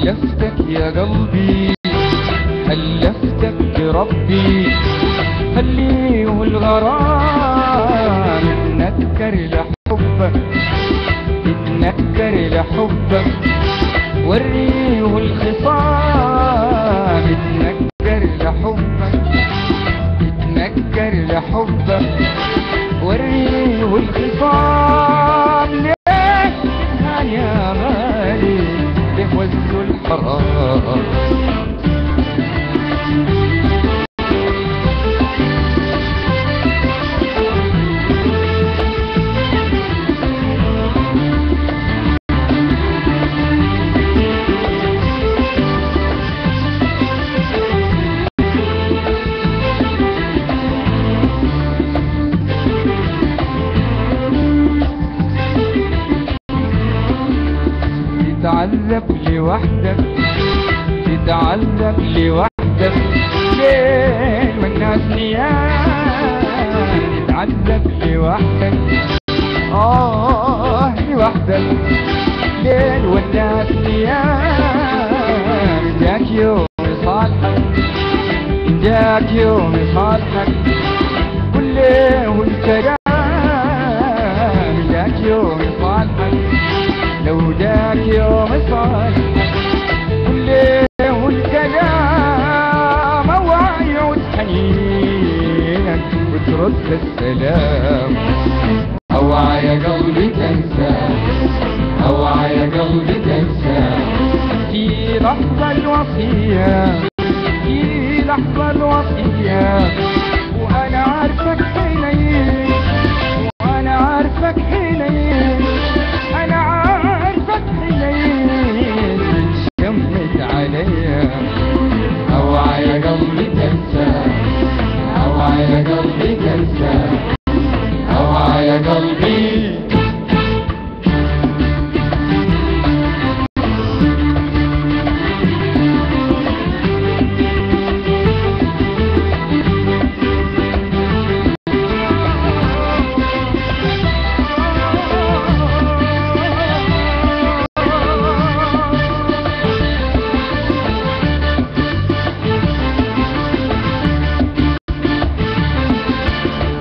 حلفتك يا قلبي، حلفتك بربي، خليه الغرام يتنكر لحبك، يتنكر لحبك، وريه الخصام يتنكر لحبك، يتنكر لحبك، وريه الخصام. ليه يا غالي ليه وزوا الحرام؟ تتعذب لوحدك، تتعذب لوحدك، ليه ما الناس نيام؟ تتعذب لوحدك، لوحدك، ليل والناس نيام. جاك يوم يصالحك، جاك يوم يصالحك، قل ليه والكلام. جاك يوم يصالحك، لو جاك يوم يصالحك، قل ليه والكلام. اوعى يعود حنينك وترد السلام، اوعى يا قلبي تنسى، اوعى يا قلبي تنسى. في لحظة الوصية، في لحظة الوصية، وانا عارفك حنين، وانا عارفك حنين، انا عارفك حنين، بتشمت عليا. اوعى يا قلبي تنسى، اوعى يا قلبي تنسى، اوعى يا قلبي.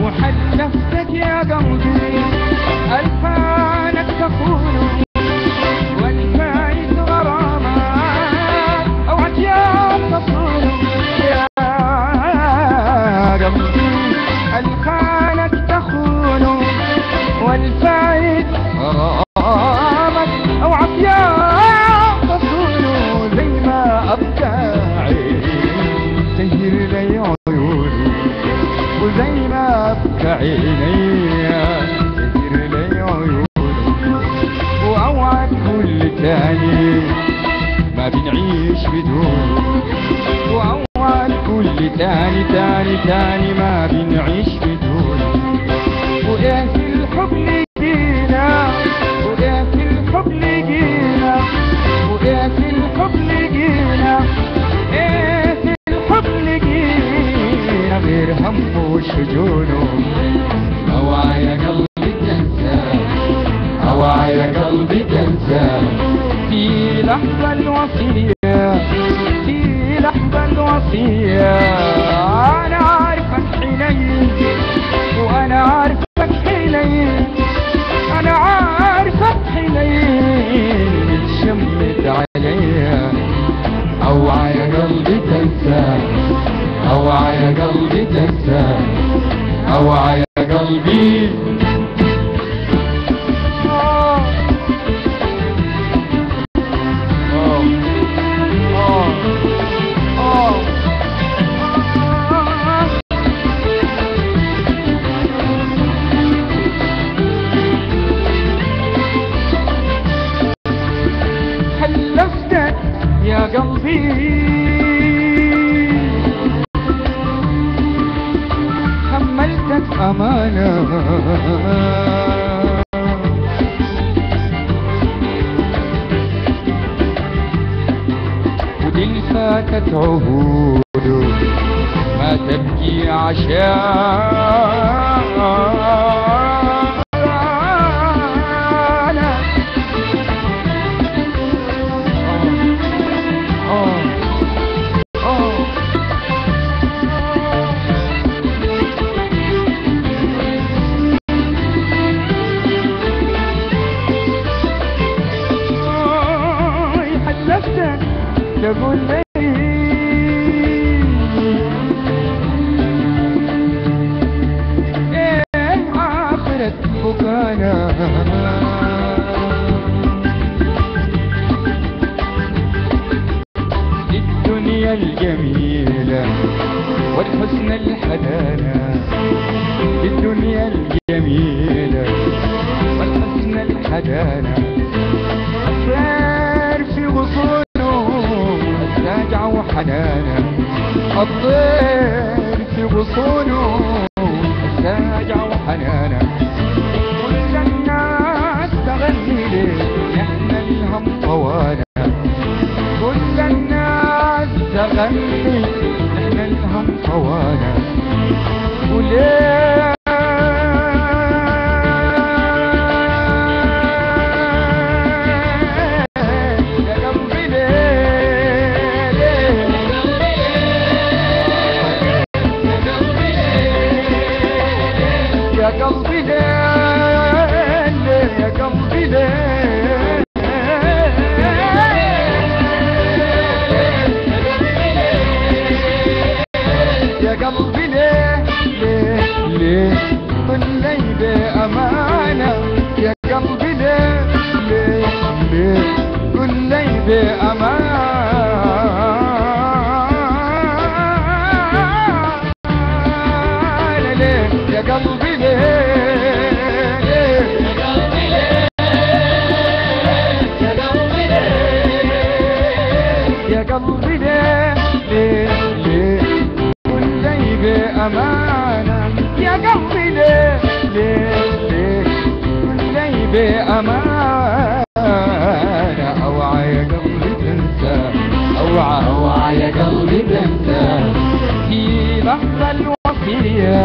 وحلفتك يا قلبي ألفانك تخون، والفايت غرامة أوعك يا تصون. يا قلبي ألفانك تخون، والفايت غرامك أوعك يا تصون. زي ما أبكى عيني سهر لي عيوني، وزي ما أبكى عيني سهر لي عيوني. وأوعد كل تاني ما بنعيش بدونه، وأوعد كل تاني تاني تاني ما بنعيش بدونه. وإيه في الحب لقينا، وإيه في الحب لقينا، وإيه في الحب لقينا، إيه في الحب لقينا غير هم وشجونه. اوعى يا قلبي تنسى، اوعى يا قلبي تنسى. في لحظة الوصية، في لحظة الوصية، انا عارفك حنين، وانا عارفك حنين، انا عارفك حنين، بتشمت عليا. اوعى يا قلبي تنسى، اوعى يا قلبي تنسى، اوعى يا قلبي. حلفتك يا قلبي، حملتك أمانة، ودي اللي فاتت عهود ما تبكي عشان تقول لي ايه آخرة بكانا. الدنيا الجميلة والحسن الحنانة، الدنيا الجميلة والحسن الحنانة، الطير في غصونه الساجعة وحنانة، الطير في غصونه الساجعة وحنانة. كل الناس تغني لي نحن الهم طوانا، كل الناس تغني نحن الهم طوانا. وليه يا قلبي ليه يا قلبي ليه يا قلبي ليه يا قلبي ليه ليه طلي بأمانة، يا قلبي ليه طلي بأمانة. ليه يا قلبي ليه يا قلبي ليه طلي بأمانة، يا قلبي ليه طلي بأمانة. اوعى يا قلبي تنسى، اوعى يا قلبي تنسى في لحظة الوصية،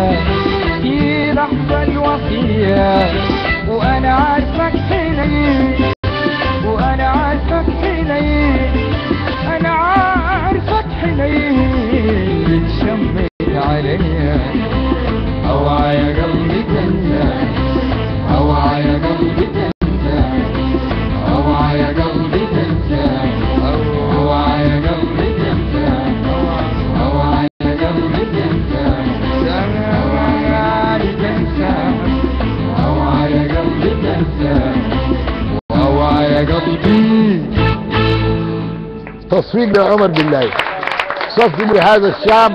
في لحظة الوصية. وانا عارفك حنين، وانا عارفك حنين، انا عارفك حنين بتشمت عليا. اوعى يا قلبي تنسى، اوعى يا قلبي تنسى، اوعى يا قلبي تنسى، اوعى يا قلبي تنسى، اوعى يا قلبي تنسى، اوعى تنسى، اوعى يا قلبي تنسى، اوعى يا قلبي. تصفيق لعمر بالله، صفق لهذا الشعب